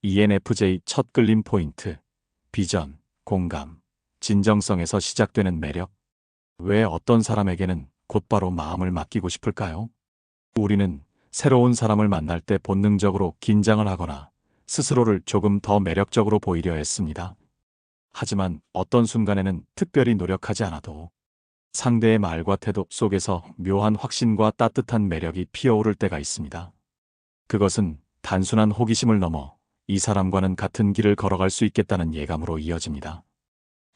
ENFJ 첫 끌림 포인트, 비전, 공감, 진정성에서 시작되는 매력. 왜 어떤 사람에게는 곧바로 마음을 맡기고 싶을까요? 우리는 새로운 사람을 만날 때 본능적으로 긴장을 하거나 스스로를 조금 더 매력적으로 보이려 했습니다. 하지만 어떤 순간에는 특별히 노력하지 않아도 상대의 말과 태도 속에서 묘한 확신과 따뜻한 매력이 피어오를 때가 있습니다. 그것은 단순한 호기심을 넘어 이 사람과는 같은 길을 걸어갈 수 있겠다는 예감으로 이어집니다.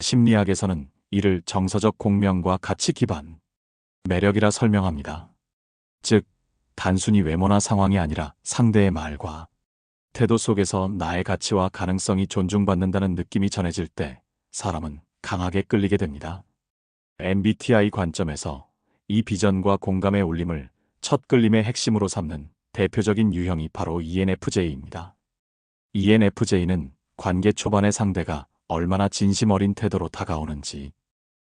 심리학에서는 이를 정서적 공명과 가치 기반 매력이라 설명합니다. 즉, 단순히 외모나 상황이 아니라 상대의 말과 태도 속에서 나의 가치와 가능성이 존중받는다는 느낌이 전해질 때 사람은 강하게 끌리게 됩니다. MBTI 관점에서 이 비전과 공감의 울림을 첫 끌림의 핵심으로 삼는 대표적인 유형이 바로 ENFJ입니다. ENFJ는 관계 초반의 상대가 얼마나 진심 어린 태도로 다가오는지,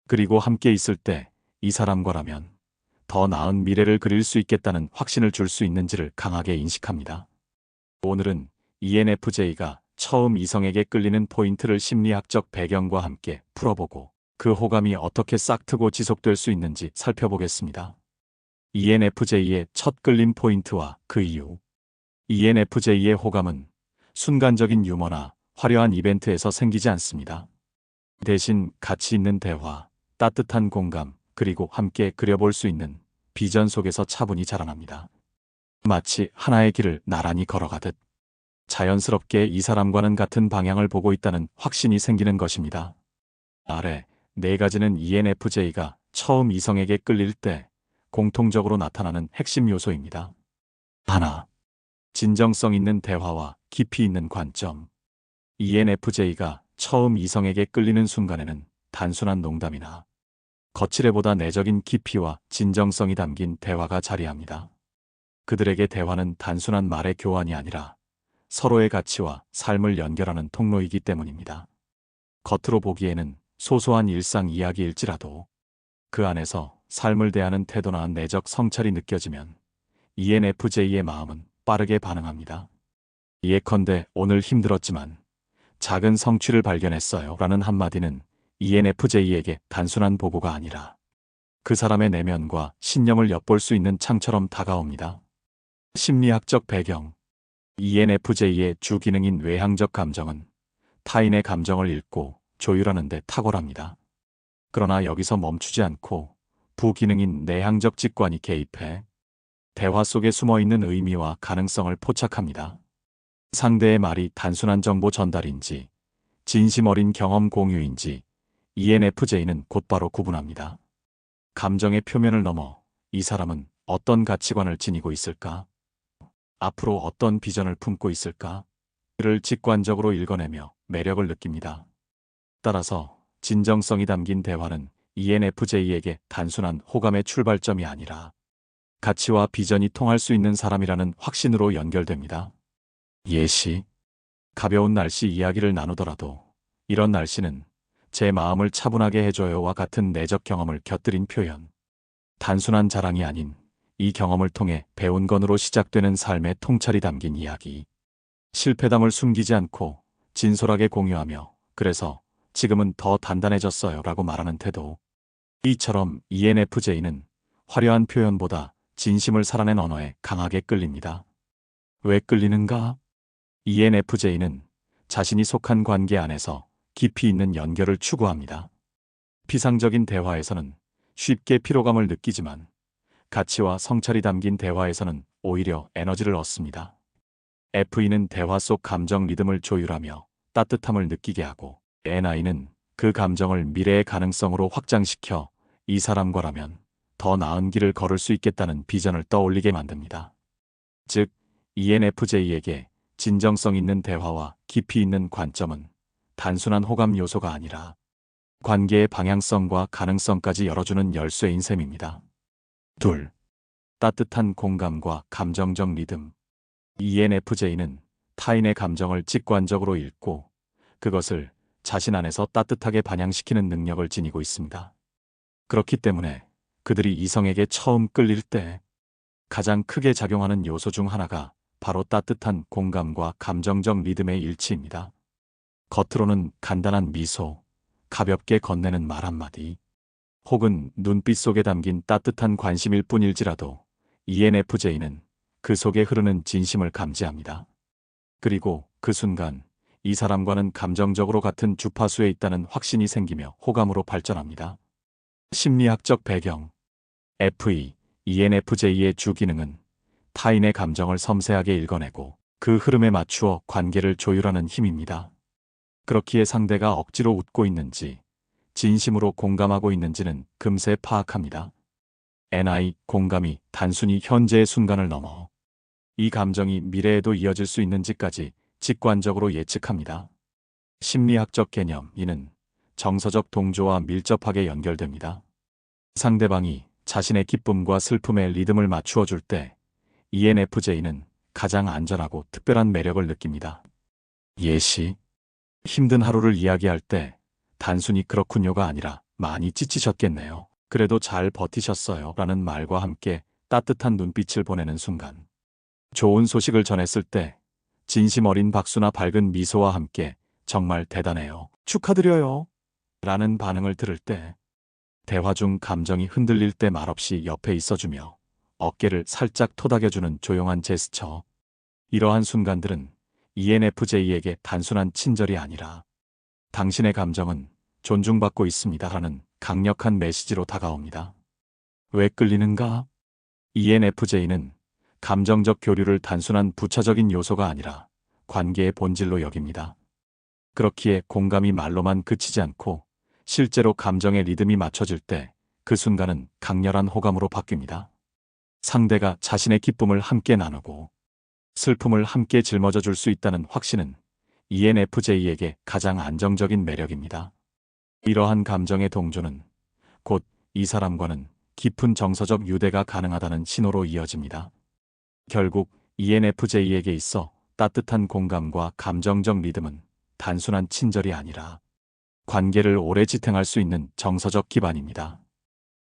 그리고 함께 있을 때 이 사람과라면 더 나은 미래를 그릴 수 있겠다는 확신을 줄 수 있는지를 강하게 인식합니다. 오늘은 ENFJ가 처음 이성에게 끌리는 포인트를 심리학적 배경과 함께 풀어보고 그 호감이 어떻게 싹트고 지속될 수 있는지 살펴보겠습니다. ENFJ의 첫 끌림 포인트와 그 이유. ENFJ의 호감은 순간적인 유머나 화려한 이벤트에서 생기지 않습니다. 대신 가치 있는 대화, 따뜻한 공감, 그리고 함께 그려볼 수 있는 비전 속에서 차분히 자라납니다. 마치 하나의 길을 나란히 걸어가듯 자연스럽게 이 사람과는 같은 방향을 보고 있다는 확신이 생기는 것입니다. 아래 네 가지는 ENFJ가 처음 이성에게 끌릴 때 공통적으로 나타나는 핵심 요소입니다. 하나, 진정성 있는 대화와 깊이 있는 관점. ENFJ가 처음 이성에게 끌리는 순간에는 단순한 농담이나 거칠애보다 내적인 깊이와 진정성이 담긴 대화가 자리합니다. 그들에게 대화는 단순한 말의 교환이 아니라 서로의 가치와 삶을 연결하는 통로이기 때문입니다. 겉으로 보기에는 소소한 일상 이야기일지라도 그 안에서 삶을 대하는 태도나 내적 성찰이 느껴지면 ENFJ의 마음은 빠르게 반응합니다. 예컨대 오늘 힘들었지만 작은 성취를 발견했어요 라는 한마디는 ENFJ에게 단순한 보고가 아니라 그 사람의 내면과 신념을 엿볼 수 있는 창처럼 다가옵니다. 심리학적 배경. ENFJ의 주 기능인 외향적 감정은 타인의 감정을 읽고 조율하는 데 탁월합니다. 그러나 여기서 멈추지 않고 부기능인 내향적 직관이 개입해 대화 속에 숨어있는 의미와 가능성을 포착합니다. 상대의 말이 단순한 정보 전달인지 진심 어린 경험 공유인지 ENFJ는 곧바로 구분합니다. 감정의 표면을 넘어 이 사람은 어떤 가치관을 지니고 있을까? 앞으로 어떤 비전을 품고 있을까? 를 직관적으로 읽어내며 매력을 느낍니다. 따라서 진정성이 담긴 대화는 ENFJ에게 단순한 호감의 출발점이 아니라 가치와 비전이 통할 수 있는 사람이라는 확신으로 연결됩니다. 예시. 가벼운 날씨 이야기를 나누더라도 이런 날씨는 제 마음을 차분하게 해줘요와 같은 내적 경험을 곁들인 표현. 단순한 자랑이 아닌 이 경험을 통해 배운 건으로 시작되는 삶의 통찰이 담긴 이야기. 실패담을 숨기지 않고 진솔하게 공유하며 그래서 지금은 더 단단해졌어요 라고 말하는 태도. 이처럼 ENFJ는 화려한 표현보다 진심을 살아낸 언어에 강하게 끌립니다. 왜 끌리는가? ENFJ는 자신이 속한 관계 안에서 깊이 있는 연결을 추구합니다. 피상적인 대화에서는 쉽게 피로감을 느끼지만 가치와 성찰이 담긴 대화에서는 오히려 에너지를 얻습니다. FE는 대화 속 감정 리듬을 조율하며 따뜻함을 느끼게 하고 NI는 그 감정을 미래의 가능성으로 확장시켜 이 사람과라면 더 나은 길을 걸을 수 있겠다는 비전을 떠올리게 만듭니다. 즉, ENFJ에게 진정성 있는 대화와 깊이 있는 관점은 단순한 호감 요소가 아니라 관계의 방향성과 가능성까지 열어주는 열쇠인 셈입니다. 둘, 따뜻한 공감과 감정적 리듬. ENFJ는 타인의 감정을 직관적으로 읽고 그것을 자신 안에서 따뜻하게 반영시키는 능력을 지니고 있습니다. 그렇기 때문에 그들이 이성에게 처음 끌릴 때 가장 크게 작용하는 요소 중 하나가 바로 따뜻한 공감과 감정적 리듬의 일치입니다. 겉으로는 간단한 미소, 가볍게 건네는 말 한마디, 혹은 눈빛 속에 담긴 따뜻한 관심일 뿐일지라도 ENFJ는 그 속에 흐르는 진심을 감지합니다. 그리고 그 순간 이 사람과는 감정적으로 같은 주파수에 있다는 확신이 생기며 호감으로 발전합니다. 심리학적 배경 ENFJ의 주 기능은 타인의 감정을 섬세하게 읽어내고 그 흐름에 맞추어 관계를 조율하는 힘입니다. 그렇기에 상대가 억지로 웃고 있는지 진심으로 공감하고 있는지는 금세 파악합니다. 공감이 단순히 현재의 순간을 넘어 이 감정이 미래에도 이어질 수 있는지까지 직관적으로 예측합니다. 심리학적 개념 이는 정서적 동조와 밀접하게 연결됩니다. 상대방이 자신의 기쁨과 슬픔의 리듬을 맞추어 줄 때 ENFJ는 가장 안전하고 특별한 매력을 느낍니다. 예시, 힘든 하루를 이야기할 때 단순히 그렇군요가 아니라 많이 지치셨겠네요. 그래도 잘 버티셨어요. 라는 말과 함께 따뜻한 눈빛을 보내는 순간. 좋은 소식을 전했을 때 진심 어린 박수나 밝은 미소와 함께 정말 대단해요. 축하드려요. 라는 반응을 들을 때, 대화 중 감정이 흔들릴 때 말없이 옆에 있어주며 어깨를 살짝 토닥여주는 조용한 제스처. 이러한 순간들은 ENFJ에게 단순한 친절이 아니라 당신의 감정은 존중받고 있습니다라는 강력한 메시지로 다가옵니다. 왜 끌리는가? ENFJ는 감정적 교류를 단순한 부차적인 요소가 아니라 관계의 본질로 여깁니다. 그렇기에 공감이 말로만 그치지 않고 실제로 감정의 리듬이 맞춰질 때 그 순간은 강렬한 호감으로 바뀝니다. 상대가 자신의 기쁨을 함께 나누고 슬픔을 함께 짊어져 줄 수 있다는 확신은 ENFJ에게 가장 안정적인 매력입니다. 이러한 감정의 동조는 곧 이 사람과는 깊은 정서적 유대가 가능하다는 신호로 이어집니다. 결국 ENFJ에게 있어 따뜻한 공감과 감정적 리듬은 단순한 친절이 아니라 관계를 오래 지탱할 수 있는 정서적 기반입니다.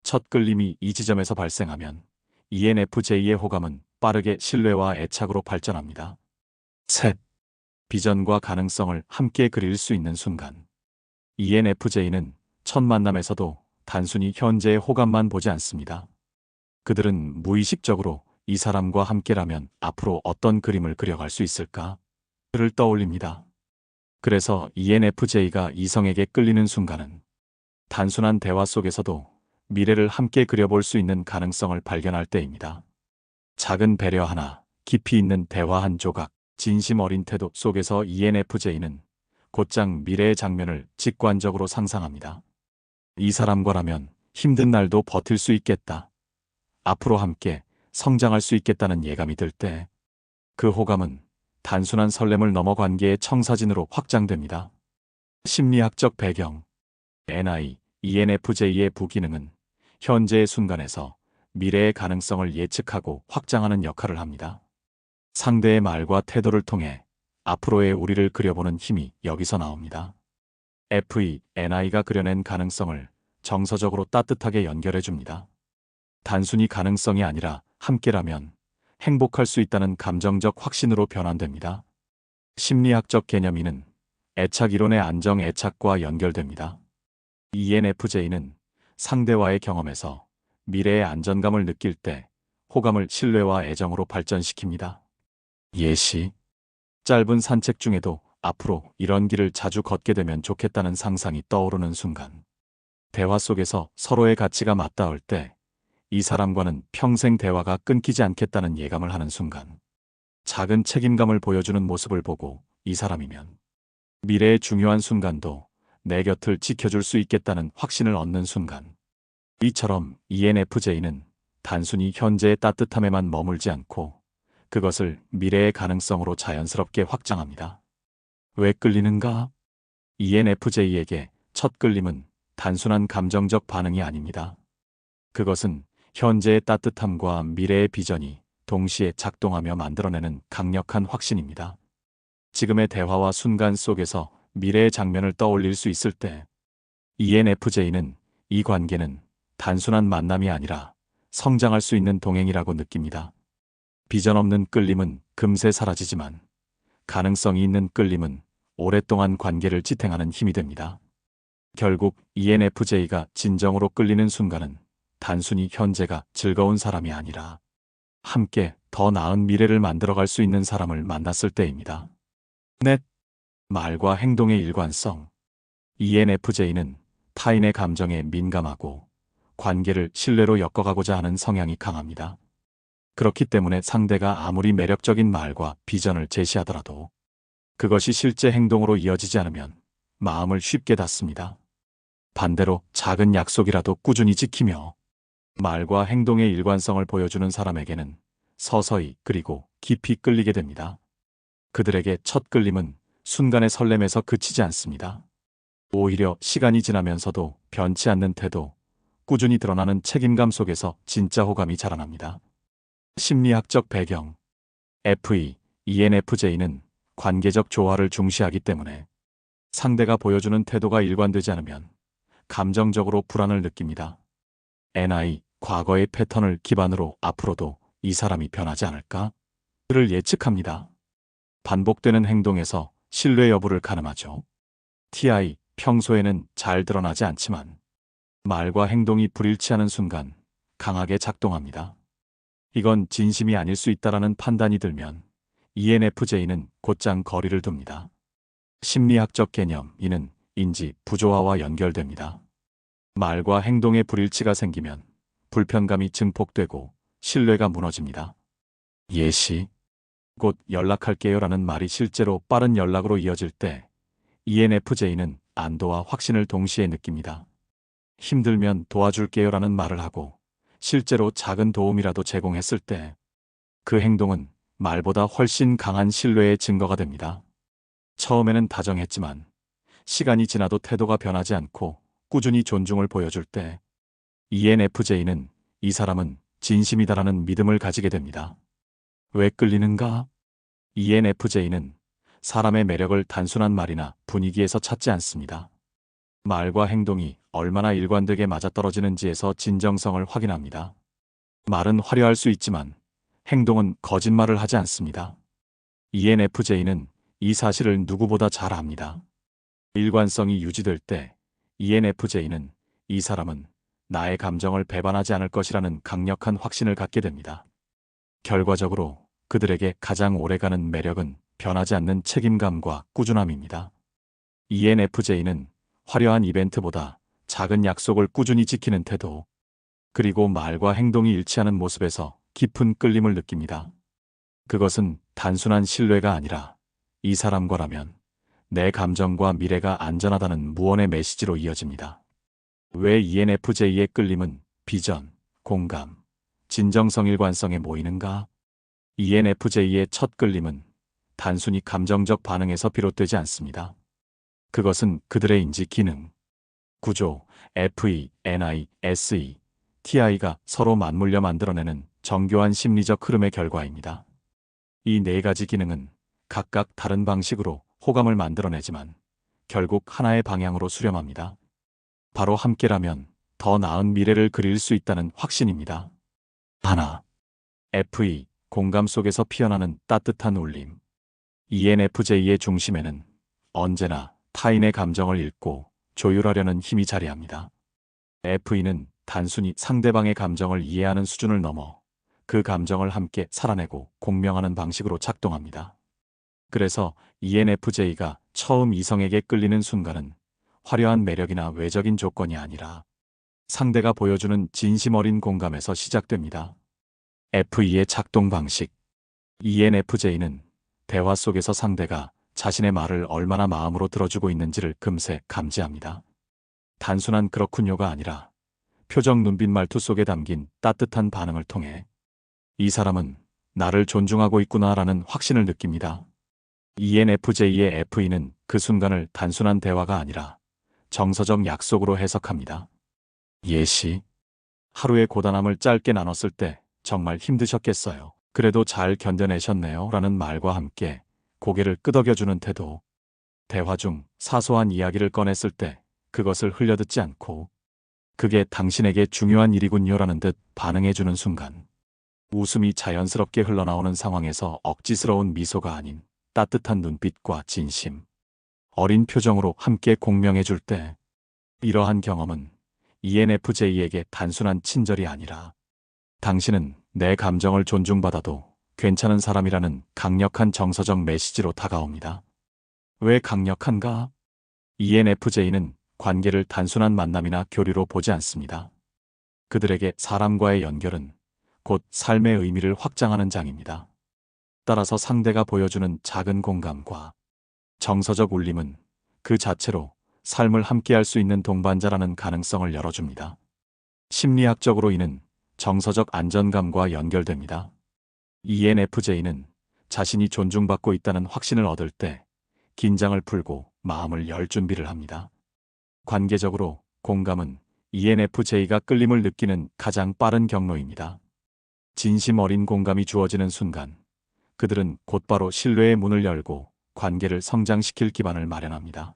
첫 끌림이 이 지점에서 발생하면 ENFJ의 호감은 빠르게 신뢰와 애착으로 발전합니다. 셋. 비전과 가능성을 함께 그릴 수 있는 순간. ENFJ는 첫 만남에서도 단순히 현재의 호감만 보지 않습니다. 그들은 무의식적으로 이 사람과 함께라면 앞으로 어떤 그림을 그려갈 수 있을까? 를 떠올립니다. 그래서 ENFJ가 이성에게 끌리는 순간은 단순한 대화 속에서도 미래를 함께 그려볼 수 있는 가능성을 발견할 때입니다. 작은 배려 하나, 깊이 있는 대화 한 조각, 진심 어린 태도 속에서 ENFJ는 곧장 미래의 장면을 직관적으로 상상합니다. 이 사람과라면 힘든 날도 버틸 수 있겠다. 앞으로 함께 성장할 수 있겠다는 예감이 들 때 그 호감은 단순한 설렘을 넘어 관계의 청사진으로 확장됩니다. 심리학적 배경 ENFJ의 부기능은 현재의 순간에서 미래의 가능성을 예측하고 확장하는 역할을 합니다. 상대의 말과 태도를 통해 앞으로의 우리를 그려보는 힘이 여기서 나옵니다. NI가 그려낸 가능성을 정서적으로 따뜻하게 연결해줍니다. 단순히 가능성이 아니라 함께라면 행복할 수 있다는 감정적 확신으로 변환됩니다. 심리학적 개념이는 애착 이론의 안정 애착과 연결됩니다. ENFJ는 상대와의 경험에서 미래의 안전감을 느낄 때 호감을 신뢰와 애정으로 발전시킵니다. 예시, 짧은 산책 중에도 앞으로 이런 길을 자주 걷게 되면 좋겠다는 상상이 떠오르는 순간, 대화 속에서 서로의 가치가 맞닿을 때 이 사람과는 평생 대화가 끊기지 않겠다는 예감을 하는 순간, 작은 책임감을 보여주는 모습을 보고 이 사람이면 미래의 중요한 순간도 내 곁을 지켜줄 수 있겠다는 확신을 얻는 순간, 이처럼 ENFJ는 단순히 현재의 따뜻함에만 머물지 않고 그것을 미래의 가능성으로 자연스럽게 확장합니다. 왜 끌리는가? ENFJ에게 첫 끌림은 단순한 감정적 반응이 아닙니다. 그것은 현재의 따뜻함과 미래의 비전이 동시에 작동하며 만들어내는 강력한 확신입니다. 지금의 대화와 순간 속에서 미래의 장면을 떠올릴 수 있을 때 ENFJ는 이 관계는 단순한 만남이 아니라 성장할 수 있는 동행이라고 느낍니다. 비전 없는 끌림은 금세 사라지지만 가능성이 있는 끌림은 오랫동안 관계를 지탱하는 힘이 됩니다. 결국 ENFJ가 진정으로 끌리는 순간은 단순히 현재가 즐거운 사람이 아니라 함께 더 나은 미래를 만들어갈 수 있는 사람을 만났을 때입니다. 넷. 말과 행동의 일관성. ENFJ는 타인의 감정에 민감하고 관계를 신뢰로 엮어가고자 하는 성향이 강합니다. 그렇기 때문에 상대가 아무리 매력적인 말과 비전을 제시하더라도 그것이 실제 행동으로 이어지지 않으면 마음을 쉽게 닫습니다. 반대로 작은 약속이라도 꾸준히 지키며 말과 행동의 일관성을 보여주는 사람에게는 서서히 그리고 깊이 끌리게 됩니다. 그들에게 첫 끌림은 순간의 설렘에서 그치지 않습니다. 오히려 시간이 지나면서도 변치 않는 태도, 꾸준히 드러나는 책임감 속에서 진짜 호감이 자라납니다. 심리학적 배경. ENFJ는 관계적 조화를 중시하기 때문에 상대가 보여주는 태도가 일관되지 않으면 감정적으로 불안을 느낍니다. 과거의 패턴을 기반으로 앞으로도 이 사람이 변하지 않을까? 를 예측합니다. 반복되는 행동에서 신뢰 여부를 가늠하죠. 평소에는 잘 드러나지 않지만 말과 행동이 불일치하는 순간 강하게 작동합니다. 이건 진심이 아닐 수 있다라는 판단이 들면 ENFJ는 곧장 거리를 둡니다. 심리학적 개념, 이는 인지 부조화와 연결됩니다. 말과 행동의 불일치가 생기면 불편감이 증폭되고 신뢰가 무너집니다. 예시, 곧 연락할게요라는 말이 실제로 빠른 연락으로 이어질 때 ENFJ는 안도와 확신을 동시에 느낍니다. 힘들면 도와줄게요라는 말을 하고 실제로 작은 도움이라도 제공했을 때 그 행동은 말보다 훨씬 강한 신뢰의 증거가 됩니다. 처음에는 다정했지만 시간이 지나도 태도가 변하지 않고 꾸준히 존중을 보여줄 때 ENFJ는 이 사람은 진심이다라는 믿음을 가지게 됩니다. 왜 끌리는가? ENFJ는 사람의 매력을 단순한 말이나 분위기에서 찾지 않습니다. 말과 행동이 얼마나 일관되게 맞아떨어지는지에서 진정성을 확인합니다. 말은 화려할 수 있지만 행동은 거짓말을 하지 않습니다. ENFJ는 이 사실을 누구보다 잘 압니다. 일관성이 유지될 때 ENFJ는 이 사람은 나의 감정을 배반하지 않을 것이라는 강력한 확신을 갖게 됩니다. 결과적으로 그들에게 가장 오래가는 매력은 변하지 않는 책임감과 꾸준함입니다. ENFJ는 화려한 이벤트보다 작은 약속을 꾸준히 지키는 태도, 그리고 말과 행동이 일치하는 모습에서 깊은 끌림을 느낍니다. 그것은 단순한 신뢰가 아니라 이 사람과라면 내 감정과 미래가 안전하다는 무언의 메시지로 이어집니다. 왜 ENFJ의 끌림은 비전, 공감, 진정성, 일관성에 모이는가? ENFJ의 첫 끌림은 단순히 감정적 반응에서 비롯되지 않습니다. 그것은 그들의 인지 기능, 구조, TI가 서로 맞물려 만들어내는 정교한 심리적 흐름의 결과입니다. 이 네 가지 기능은 각각 다른 방식으로 호감을 만들어내지만 결국 하나의 방향으로 수렴합니다. 바로 함께라면 더 나은 미래를 그릴 수 있다는 확신입니다. 하나, 공감 속에서 피어나는 따뜻한 울림. ENFJ의 중심에는 언제나 타인의 감정을 읽고 조율하려는 힘이 자리합니다. F는 단순히 상대방의 감정을 이해하는 수준을 넘어 그 감정을 함께 살아내고 공명하는 방식으로 작동합니다. 그래서 ENFJ가 처음 이성에게 끌리는 순간은 화려한 매력이나 외적인 조건이 아니라 상대가 보여주는 진심 어린 공감에서 시작됩니다. F의 작동 방식. ENFJ는 대화 속에서 상대가 자신의 말을 얼마나 마음으로 들어주고 있는지를 금세 감지합니다. 단순한 그렇군요가 아니라 표정, 눈빛, 말투 속에 담긴 따뜻한 반응을 통해 이 사람은 나를 존중하고 있구나라는 확신을 느낍니다. ENFJ의 F는 그 순간을 단순한 대화가 아니라 정서적 약속으로 해석합니다. 예시, 하루의 고단함을 짧게 나눴을 때 정말 힘드셨겠어요. 그래도 잘 견뎌내셨네요. 라는 말과 함께 고개를 끄덕여주는 태도. 대화 중 사소한 이야기를 꺼냈을 때 그것을 흘려듣지 않고 그게 당신에게 중요한 일이군요라는 듯 반응해주는 순간 웃음이 자연스럽게 흘러나오는 상황에서 억지스러운 미소가 아닌 따뜻한 눈빛과 진심, 어린 표정으로 함께 공명해 줄 때, 이러한 경험은 ENFJ에게 단순한 친절이 아니라 당신은 내 감정을 존중받아도 괜찮은 사람이라는 강력한 정서적 메시지로 다가옵니다. 왜 강력한가? ENFJ는 관계를 단순한 만남이나 교류로 보지 않습니다. 그들에게 사람과의 연결은 곧 삶의 의미를 확장하는 장입니다. 따라서 상대가 보여주는 작은 공감과 정서적 울림은 그 자체로 삶을 함께할 수 있는 동반자라는 가능성을 열어줍니다. 심리학적으로 이는 정서적 안전감과 연결됩니다. ENFJ는 자신이 존중받고 있다는 확신을 얻을 때 긴장을 풀고 마음을 열 준비를 합니다. 관계적으로 공감은 ENFJ가 끌림을 느끼는 가장 빠른 경로입니다. 진심 어린 공감이 주어지는 순간, 그들은 곧바로 신뢰의 문을 열고 관계를 성장시킬 기반을 마련합니다.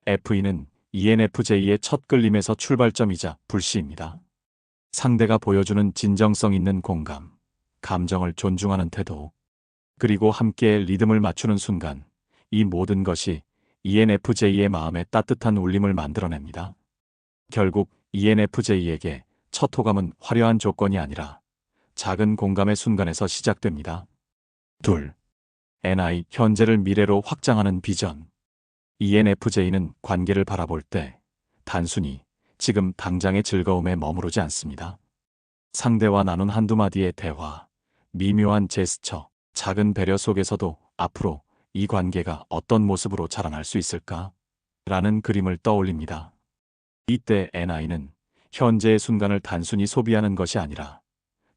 F는 ENFJ의 첫 끌림에서 출발점이자 불씨입니다. 상대가 보여주는 진정성 있는 공감, 감정을 존중하는 태도, 그리고 함께 리듬을 맞추는 순간, 이 모든 것이 ENFJ의 마음에 따뜻한 울림을 만들어냅니다. 결국 ENFJ에게 첫 호감은 화려한 조건이 아니라 작은 공감의 순간에서 시작됩니다. 둘, NI, 현재를 미래로 확장하는 비전. ENFJ는 관계를 바라볼 때 단순히 지금 당장의 즐거움에 머무르지 않습니다. 상대와 나눈 한두 마디의 대화, 미묘한 제스처, 작은 배려 속에서도 앞으로 이 관계가 어떤 모습으로 자라날 수 있을까? 라는 그림을 떠올립니다. 이때 NI는 현재의 순간을 단순히 소비하는 것이 아니라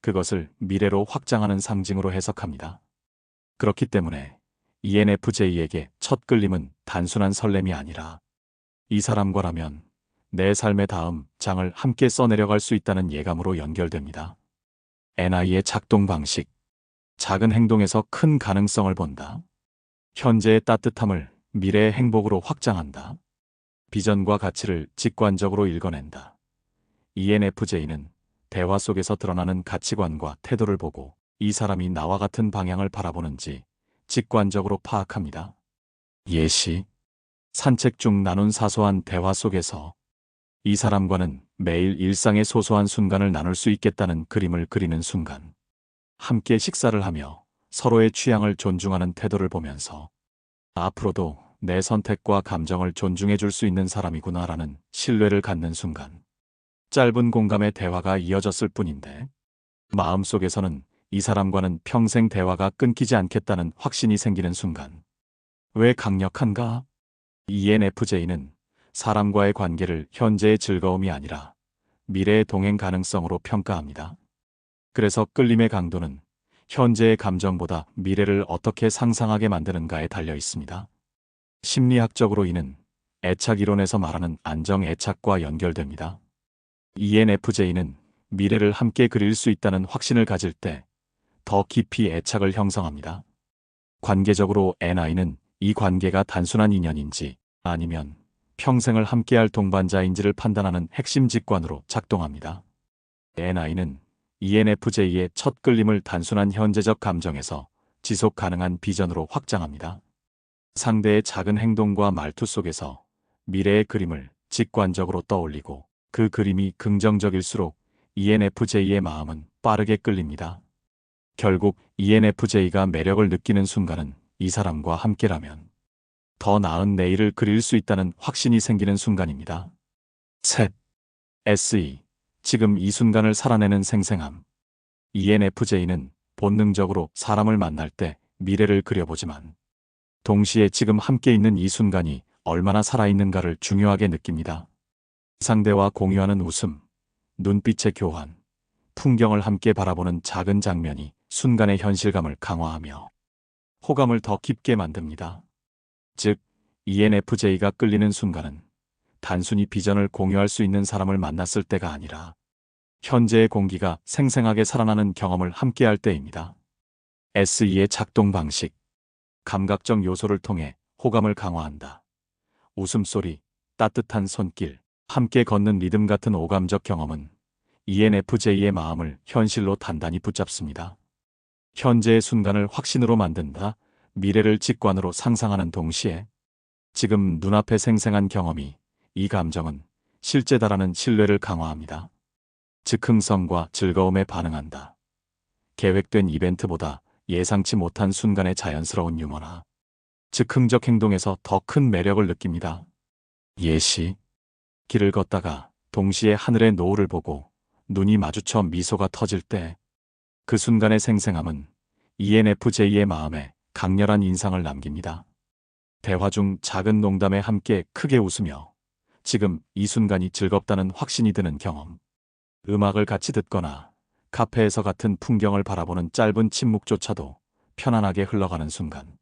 그것을 미래로 확장하는 상징으로 해석합니다. 그렇기 때문에 ENFJ에게 첫 끌림은 단순한 설렘이 아니라 이 사람과라면 내 삶의 다음 장을 함께 써내려갈 수 있다는 예감으로 연결됩니다. NI의 작동 방식. 작은 행동에서 큰 가능성을 본다. 현재의 따뜻함을 미래의 행복으로 확장한다. 비전과 가치를 직관적으로 읽어낸다. ENFJ는 대화 속에서 드러나는 가치관과 태도를 보고 이 사람이 나와 같은 방향을 바라보는지 직관적으로 파악합니다. 예시, 산책 중 나눈 사소한 대화 속에서 이 사람과는 매일 일상의 소소한 순간을 나눌 수 있겠다는 그림을 그리는 순간, 함께 식사를 하며 서로의 취향을 존중하는 태도를 보면서 앞으로도 내 선택과 감정을 존중해 줄 수 있는 사람이구나라는 신뢰를 갖는 순간, 짧은 공감의 대화가 이어졌을 뿐인데 마음속에서는 이 사람과는 평생 대화가 끊기지 않겠다는 확신이 생기는 순간. 왜 강력한가? ENFJ는 사람과의 관계를 현재의 즐거움이 아니라 미래의 동행 가능성으로 평가합니다. 그래서 끌림의 강도는 현재의 감정보다 미래를 어떻게 상상하게 만드는가에 달려 있습니다. 심리학적으로 이는 애착 이론에서 말하는 안정 애착과 연결됩니다. ENFJ는 미래를 함께 그릴 수 있다는 확신을 가질 때 더 깊이 애착을 형성합니다. 관계적으로 NI는 이 관계가 단순한 인연인지 아니면 평생을 함께할 동반자인지를 판단하는 핵심 직관으로 작동합니다. NI는 ENFJ의 첫 끌림을 단순한 현재적 감정에서 지속 가능한 비전으로 확장합니다. 상대의 작은 행동과 말투 속에서 미래의 그림을 직관적으로 떠올리고 그 그림이 긍정적일수록 ENFJ의 마음은 빠르게 끌립니다. 결국 ENFJ가 매력을 느끼는 순간은 이 사람과 함께라면 더 나은 내일을 그릴 수 있다는 확신이 생기는 순간입니다. 셋. SE. 지금 이 순간을 살아내는 생생함. ENFJ는 본능적으로 사람을 만날 때 미래를 그려보지만 동시에 지금 함께 있는 이 순간이 얼마나 살아있는가를 중요하게 느낍니다. 상대와 공유하는 웃음, 눈빛의 교환, 풍경을 함께 바라보는 작은 장면이 순간의 현실감을 강화하며 호감을 더 깊게 만듭니다. 즉, ENFJ가 끌리는 순간은 단순히 비전을 공유할 수 있는 사람을 만났을 때가 아니라 현재의 공기가 생생하게 살아나는 경험을 함께할 때입니다. SE의 작동 방식. 감각적 요소를 통해 호감을 강화한다. 웃음소리, 따뜻한 손길, 함께 걷는 리듬 같은 오감적 경험은 ENFJ의 마음을 현실로 단단히 붙잡습니다. 현재의 순간을 확신으로 만든다, 미래를 직관으로 상상하는 동시에 지금 눈앞에 생생한 경험이, 이 감정은 실제다라는 신뢰를 강화합니다. 즉흥성과 즐거움에 반응한다. 계획된 이벤트보다 예상치 못한 순간의 자연스러운 유머나 즉흥적 행동에서 더 큰 매력을 느낍니다. 예시, 길을 걷다가 동시에 하늘의 노을을 보고 눈이 마주쳐 미소가 터질 때 그 순간의 생생함은 ENFJ의 마음에 강렬한 인상을 남깁니다. 대화 중 작은 농담에 함께 크게 웃으며 지금 이 순간이 즐겁다는 확신이 드는 경험. 음악을 같이 듣거나 카페에서 같은 풍경을 바라보는 짧은 침묵조차도 편안하게 흘러가는 순간.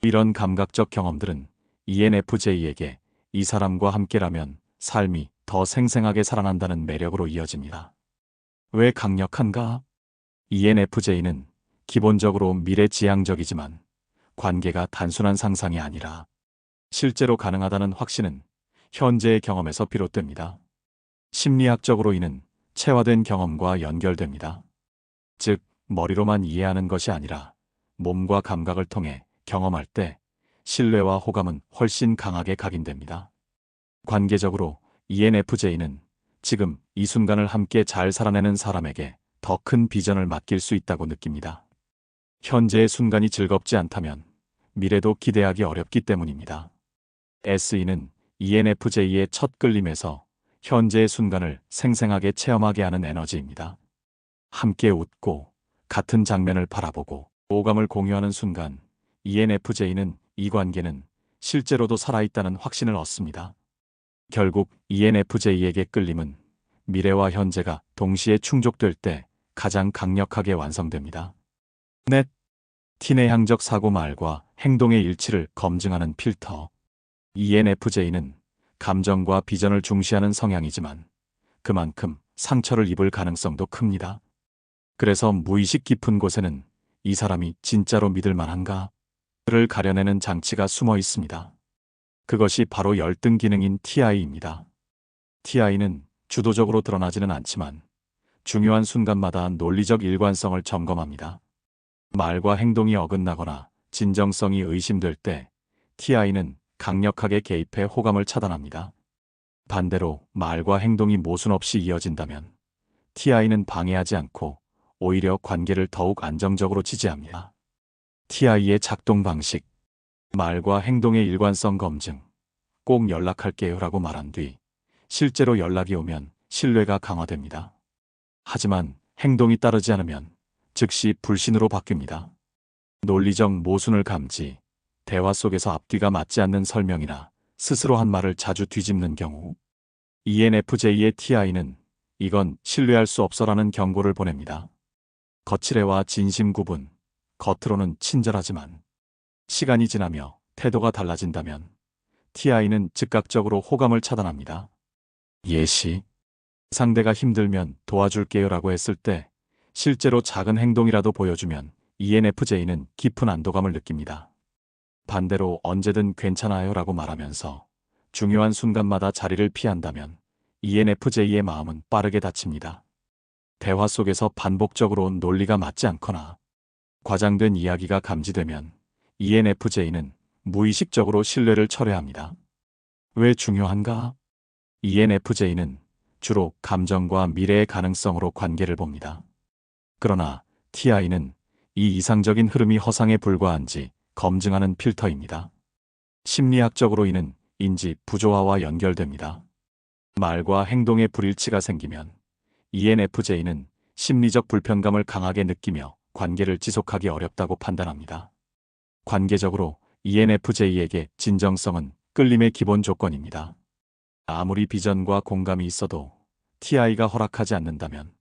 이런 감각적 경험들은 ENFJ에게 이 사람과 함께라면 삶이 더 생생하게 살아난다는 매력으로 이어집니다. 왜 강력한가? ENFJ는 기본적으로 미래지향적이지만 관계가 단순한 상상이 아니라 실제로 가능하다는 확신은 현재의 경험에서 비롯됩니다. 심리학적으로 이는 체화된 경험과 연결됩니다. 즉, 머리로만 이해하는 것이 아니라 몸과 감각을 통해 경험할 때 신뢰와 호감은 훨씬 강하게 각인됩니다. 관계적으로 ENFJ는 지금 이 순간을 함께 잘 살아내는 사람에게 더 큰 비전을 맡길 수 있다고 느낍니다. 현재의 순간이 즐겁지 않다면 미래도 기대하기 어렵기 때문입니다. SE는 ENFJ의 첫 끌림에서 현재의 순간을 생생하게 체험하게 하는 에너지입니다. 함께 웃고 같은 장면을 바라보고 오감을 공유하는 순간 ENFJ는 이 관계는 실제로도 살아있다는 확신을 얻습니다. 결국 ENFJ에게 끌림은 미래와 현재가 동시에 충족될 때 가장 강력하게 완성됩니다. 넷, 티내향적 사고 말과 행동의 일치를 검증하는 필터. ENFJ는 감정과 비전을 중시하는 성향이지만 그만큼 상처를 입을 가능성도 큽니다. 그래서 무의식 깊은 곳에는 이 사람이 진짜로 믿을 만한가? 를 가려내는 장치가 숨어 있습니다. 그것이 바로 열등 기능인 TI입니다. TI는 주도적으로 드러나지는 않지만 중요한 순간마다 논리적 일관성을 점검합니다. 말과 행동이 어긋나거나 진정성이 의심될 때 TI는 강력하게 개입해 호감을 차단합니다. 반대로 말과 행동이 모순 없이 이어진다면 TI는 방해하지 않고 오히려 관계를 더욱 안정적으로 지지합니다. TI의 작동 방식. 말과 행동의 일관성 검증. 꼭 연락할게요 라고 말한 뒤 실제로 연락이 오면 신뢰가 강화됩니다. 하지만 행동이 따르지 않으면 즉시 불신으로 바뀝니다. 논리적 모순을 감지, 대화 속에서 앞뒤가 맞지 않는 설명이나 스스로 한 말을 자주 뒤집는 경우 ENFJ의 TI는 이건 신뢰할 수 없어라는 경고를 보냅니다. 거칠애와 진심 구분. 겉으로는 친절하지만 시간이 지나며 태도가 달라진다면 TI는 즉각적으로 호감을 차단합니다. 예시, 상대가 힘들면 도와줄게요 라고 했을 때 실제로 작은 행동이라도 보여주면 ENFJ는 깊은 안도감을 느낍니다. 반대로 언제든 괜찮아요 라고 말하면서 중요한 순간마다 자리를 피한다면 ENFJ의 마음은 빠르게 닫힙니다. 대화 속에서 반복적으로 논리가 맞지 않거나 과장된 이야기가 감지되면 ENFJ는 무의식적으로 신뢰를 철회합니다. 왜 중요한가? ENFJ는 주로 감정과 미래의 가능성으로 관계를 봅니다. 그러나 TI는 이 이상적인 흐름이 허상에 불과한지 검증하는 필터입니다. 심리학적으로 이는 인지 부조화와 연결됩니다. 말과 행동의 불일치가 생기면 ENFJ는 심리적 불편감을 강하게 느끼며 관계를 지속하기 어렵다고 판단합니다. 관계적으로 ENFJ에게 진정성은 끌림의 기본 조건입니다. 아무리 비전과 공감이 있어도 TI가 허락하지 않는다면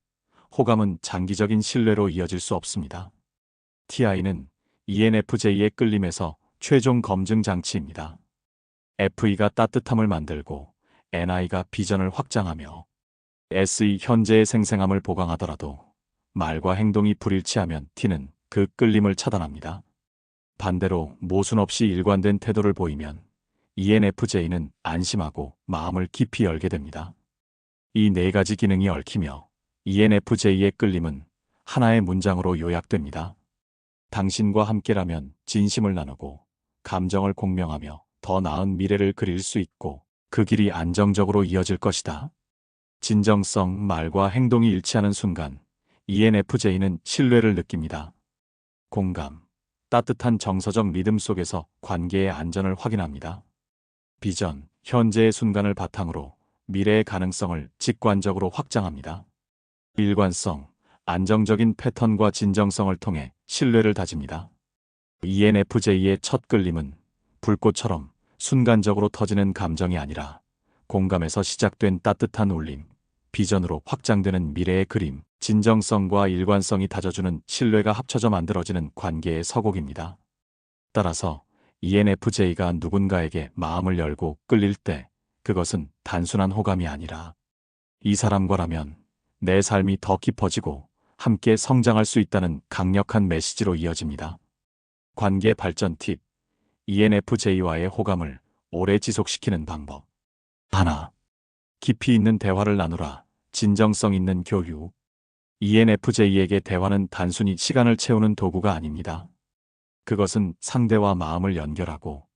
호감은 장기적인 신뢰로 이어질 수 없습니다. TI는 ENFJ의 끌림에서 최종 검증 장치입니다. FE가 따뜻함을 만들고 NI가 비전을 확장하며 SE 현재의 생생함을 보강하더라도 말과 행동이 불일치하면 T는 그 끌림을 차단합니다. 반대로 모순 없이 일관된 태도를 보이면 ENFJ는 안심하고 마음을 깊이 열게 됩니다. 이 네 가지 기능이 얽히며 ENFJ의 끌림은 하나의 문장으로 요약됩니다. 당신과 함께라면 진심을 나누고 감정을 공명하며 더 나은 미래를 그릴 수 있고 그 길이 안정적으로 이어질 것이다. 진정성, 말과 행동이 일치하는 순간 ENFJ는 신뢰를 느낍니다. 공감, 따뜻한 정서적 리듬 속에서 관계의 안전을 확인합니다. 비전, 현재의 순간을 바탕으로 미래의 가능성을 직관적으로 확장합니다. 일관성, 안정적인 패턴과 진정성을 통해 신뢰를 다집니다. ENFJ의 첫 끌림은 불꽃처럼 순간적으로 터지는 감정이 아니라 공감에서 시작된 따뜻한 울림, 비전으로 확장되는 미래의 그림, 진정성과 일관성이 다져주는 신뢰가 합쳐져 만들어지는 관계의 서곡입니다. 따라서 ENFJ가 누군가에게 마음을 열고 끌릴 때 그것은 단순한 호감이 아니라 이 사람과라면 내 삶이 더 깊어지고 함께 성장할 수 있다는 강력한 메시지로 이어집니다. 관계 발전 팁, ENFJ와의 호감을 오래 지속시키는 방법. 하나, 깊이 있는 대화를 나누라. 진정성 있는 교류. ENFJ에게 대화는 단순히 시간을 채우는 도구가 아닙니다. 그것은 상대와 마음을 연결하고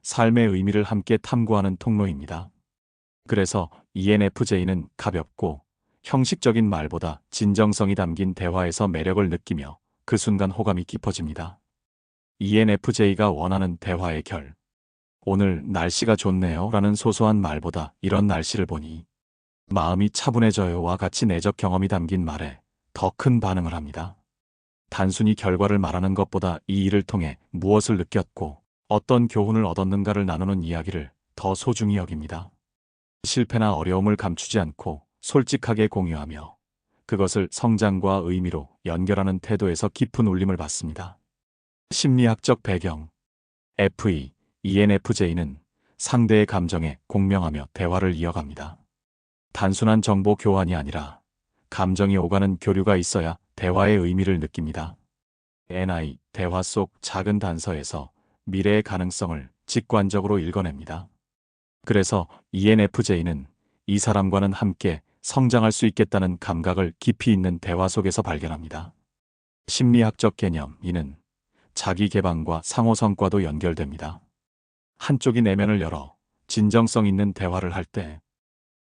삶의 의미를 함께 탐구하는 통로입니다. 그래서 ENFJ는 가볍고 형식적인 말보다 진정성이 담긴 대화에서 매력을 느끼며 그 순간 호감이 깊어집니다. ENFJ가 원하는 대화의 결. 오늘 날씨가 좋네요 라는 소소한 말보다 이런 날씨를 보니 마음이 차분해져요와 같이 내적 경험이 담긴 말에 더 큰 반응을 합니다. 단순히 결과를 말하는 것보다 이 일을 통해 무엇을 느꼈고 어떤 교훈을 얻었는가를 나누는 이야기를 더 소중히 여깁니다. 실패나 어려움을 감추지 않고 솔직하게 공유하며 그것을 성장과 의미로 연결하는 태도에서 깊은 울림을 받습니다. 심리학적 배경. ENFJ는 상대의 감정에 공명하며 대화를 이어갑니다. 단순한 정보 교환이 아니라 감정이 오가는 교류가 있어야 대화의 의미를 느낍니다. 대화 속 작은 단서에서 미래의 가능성을 직관적으로 읽어냅니다. 그래서 ENFJ는 이 사람과는 함께 성장할 수 있겠다는 감각을 깊이 있는 대화 속에서 발견합니다. 심리학적 개념, 이는 자기 개방과 상호 성과도 연결됩니다. 한쪽이 내면을 열어 진정성 있는 대화를 할 때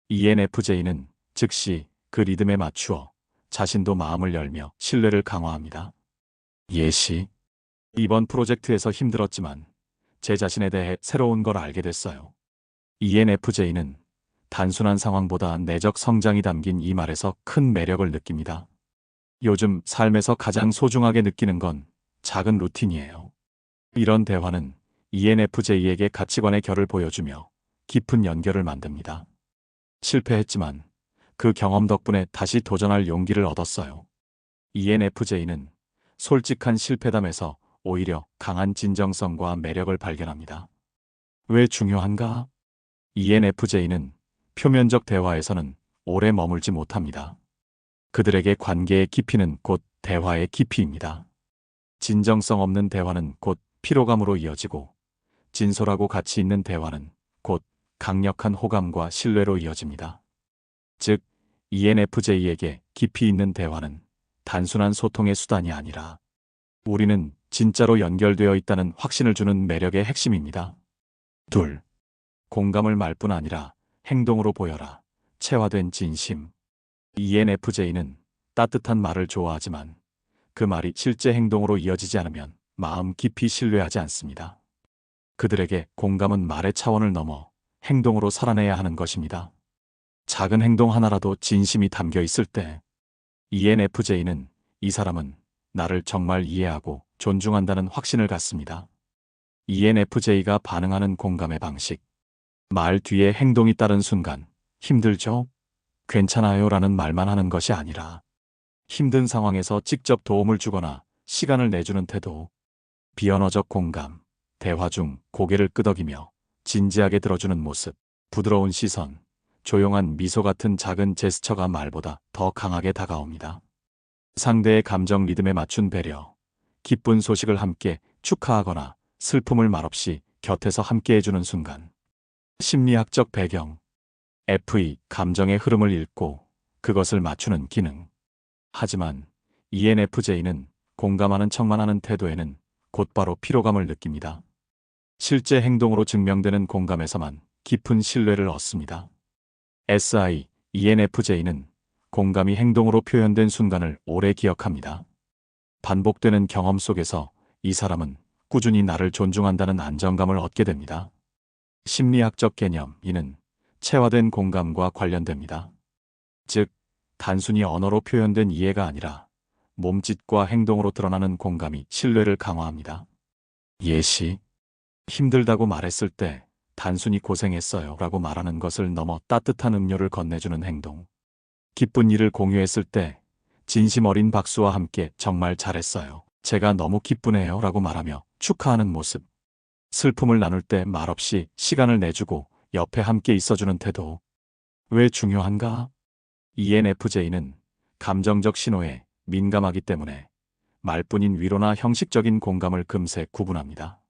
ENFJ는 즉시 그 리듬에 맞추어 자신도 마음을 열며 신뢰를 강화합니다. 예시. 이번 프로젝트에서 힘들었지만 제 자신에 대해 새로운 걸 알게 됐어요. ENFJ는 단순한 상황보다 내적 성장이 담긴 이 말에서 큰 매력을 느낍니다. 요즘 삶에서 가장 소중하게 느끼는 건 작은 루틴이에요. 이런 대화는 ENFJ에게 가치관의 결을 보여주며 깊은 연결을 만듭니다. 실패했지만 그 경험 덕분에 다시 도전할 용기를 얻었어요. ENFJ는 솔직한 실패담에서 오히려 강한 진정성과 매력을 발견합니다. 왜 중요한가? ENFJ는 표면적 대화에서는 오래 머물지 못합니다. 그들에게 관계의 깊이는 곧 대화의 깊이입니다. 진정성 없는 대화는 곧 피로감으로 이어지고 진솔하고 가치 있는 대화는 곧 강력한 호감과 신뢰로 이어집니다. 즉, ENFJ에게 깊이 있는 대화는 단순한 소통의 수단이 아니라 우리는 진짜로 연결되어 있다는 확신을 주는 매력의 핵심입니다. 둘, 공감을 말뿐 아니라 행동으로 보여라. 체화된 진심. ENFJ는 따뜻한 말을 좋아하지만 그 말이 실제 행동으로 이어지지 않으면 마음 깊이 신뢰하지 않습니다. 그들에게 공감은 말의 차원을 넘어 행동으로 살아내야 하는 것입니다. 작은 행동 하나라도 진심이 담겨 있을 때 ENFJ는 이 사람은 나를 정말 이해하고 존중한다는 확신을 갖습니다. ENFJ가 반응하는 공감의 방식. 말 뒤에 행동이 따른 순간 힘들죠? 괜찮아요 라는 말만 하는 것이 아니라 힘든 상황에서 직접 도움을 주거나 시간을 내주는 태도. 비언어적 공감. 대화 중 고개를 끄덕이며 진지하게 들어주는 모습. 부드러운 시선. 조용한 미소 같은 작은 제스처가 말보다 더 강하게 다가옵니다. 상대의 감정 리듬에 맞춘 배려. 기쁜 소식을 함께 축하하거나 슬픔을 말없이 곁에서 함께 해주는 순간. 심리학적 배경. 감정의 흐름을 읽고 그것을 맞추는 기능. 하지만 ENFJ는 공감하는 척만 하는 태도에는 곧바로 피로감을 느낍니다. 실제 행동으로 증명되는 공감에서만 깊은 신뢰를 얻습니다. ENFJ는 공감이 행동으로 표현된 순간을 오래 기억합니다. 반복되는 경험 속에서 이 사람은 꾸준히 나를 존중한다는 안정감을 얻게 됩니다. 심리학적 개념 이는 체화된 공감과 관련됩니다. 즉, 단순히 언어로 표현된 이해가 아니라 몸짓과 행동으로 드러나는 공감이 신뢰를 강화합니다. 예시, 힘들다고 말했을 때 단순히 고생했어요 라고 말하는 것을 넘어 따뜻한 음료를 건네주는 행동. 기쁜 일을 공유했을 때 진심 어린 박수와 함께 정말 잘했어요. 제가 너무 기쁘네요 라고 말하며 축하하는 모습. 슬픔을 나눌 때 말없이 시간을 내주고 옆에 함께 있어주는 태도. 왜 중요한가? ENFJ는 감정적 신호에 민감하기 때문에 말뿐인 위로나 형식적인 공감을 금세 구분합니다.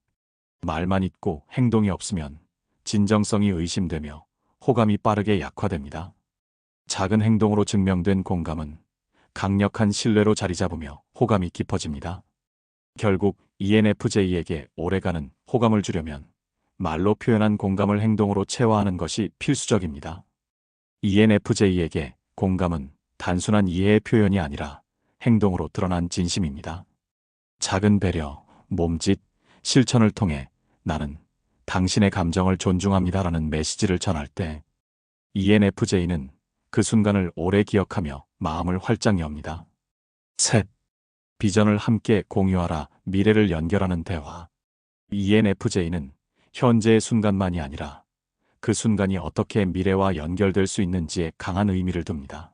말만 있고 행동이 없으면 진정성이 의심되며 호감이 빠르게 약화됩니다. 작은 행동으로 증명된 공감은 강력한 신뢰로 자리 잡으며 호감이 깊어집니다. 결국 ENFJ에게 오래가는 호감을 주려면 말로 표현한 공감을 행동으로 체화하는 것이 필수적입니다. ENFJ에게 공감은 단순한 이해의 표현이 아니라 행동으로 드러난 진심입니다. 작은 배려, 몸짓, 실천을 통해 나는 당신의 감정을 존중합니다라는 메시지를 전할 때 ENFJ는 그 순간을 오래 기억하며 마음을 활짝 엽니다. 셋. 비전을 함께 공유하라. 미래를 연결하는 대화. ENFJ는 현재의 순간만이 아니라 그 순간이 어떻게 미래와 연결될 수 있는지에 강한 의미를 둡니다.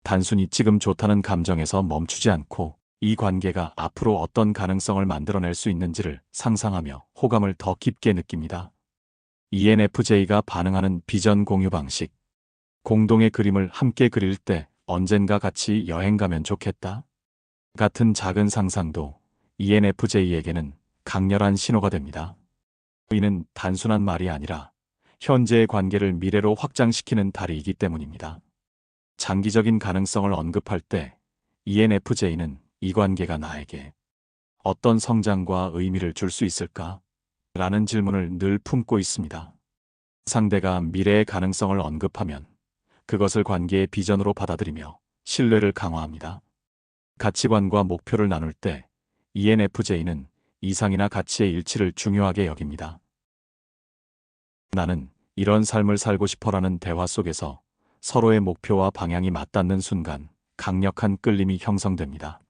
단순히 지금 좋다는 감정에서 멈추지 않고 이 관계가 앞으로 어떤 가능성을 만들어낼 수 있는지를 상상하며 호감을 더 깊게 느낍니다. ENFJ가 반응하는 비전 공유 방식. 공동의 그림을 함께 그릴 때 언젠가 같이 여행 가면 좋겠다. 같은 작은 상상도 ENFJ에게는 강렬한 신호가 됩니다. 이는 단순한 말이 아니라 현재의 관계를 미래로 확장시키는 다리이기 때문입니다. 장기적인 가능성을 언급할 때 ENFJ는 이 관계가 나에게 어떤 성장과 의미를 줄 수 있을까? 라는 질문을 늘 품고 있습니다. 상대가 미래의 가능성을 언급하면 그것을 관계의 비전으로 받아들이며 신뢰를 강화합니다. 가치관과 목표를 나눌 때 ENFJ는 이상이나 가치의 일치를 중요하게 여깁니다. 나는 이런 삶을 살고 싶어라는 대화 속에서 서로의 목표와 방향이 맞닿는 순간 강력한 끌림이 형성됩니다.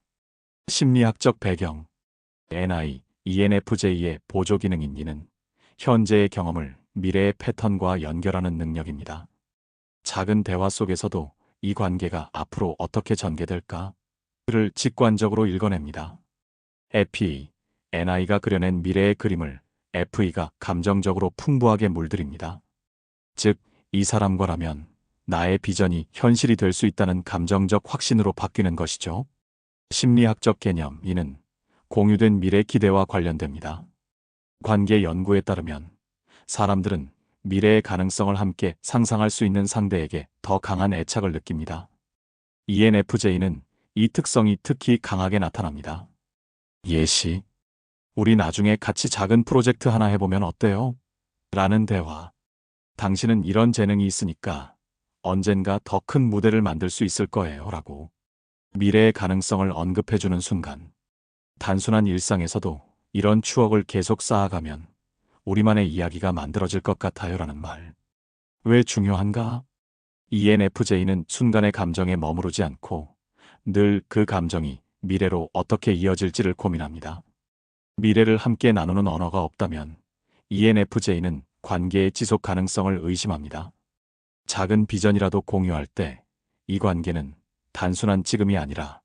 심리학적 배경. ENFJ의 보조 기능인 이는 현재의 경험을 미래의 패턴과 연결하는 능력입니다. 작은 대화 속에서도 이 관계가 앞으로 어떻게 전개될까? 를 직관적으로 읽어냅니다. NI가 그려낸 미래의 그림을 FE가 감정적으로 풍부하게 물들입니다. 즉, 이 사람과라면 나의 비전이 현실이 될 수 있다는 감정적 확신으로 바뀌는 것이죠. 심리학적 개념 이는 공유된 미래 기대와 관련됩니다. 관계 연구에 따르면 사람들은 미래의 가능성을 함께 상상할 수 있는 상대에게 더 강한 애착을 느낍니다. ENFJ는 이 특성이 특히 강하게 나타납니다. 예시, 우리 나중에 같이 작은 프로젝트 하나 해보면 어때요? 라는 대화. 당신은 이런 재능이 있으니까 언젠가 더 큰 무대를 만들 수 있을 거예요. 라고 미래의 가능성을 언급해주는 순간 단순한 일상에서도 이런 추억을 계속 쌓아가면 우리만의 이야기가 만들어질 것 같아요. 라는 말. 왜 중요한가? ENFJ는 순간의 감정에 머무르지 않고 늘 그 감정이 미래로 어떻게 이어질지를 고민합니다. 미래를 함께 나누는 언어가 없다면 ENFJ는 관계의 지속 가능성을 의심합니다. 작은 비전이라도 공유할 때 이 관계는 단순한 지금이 아니라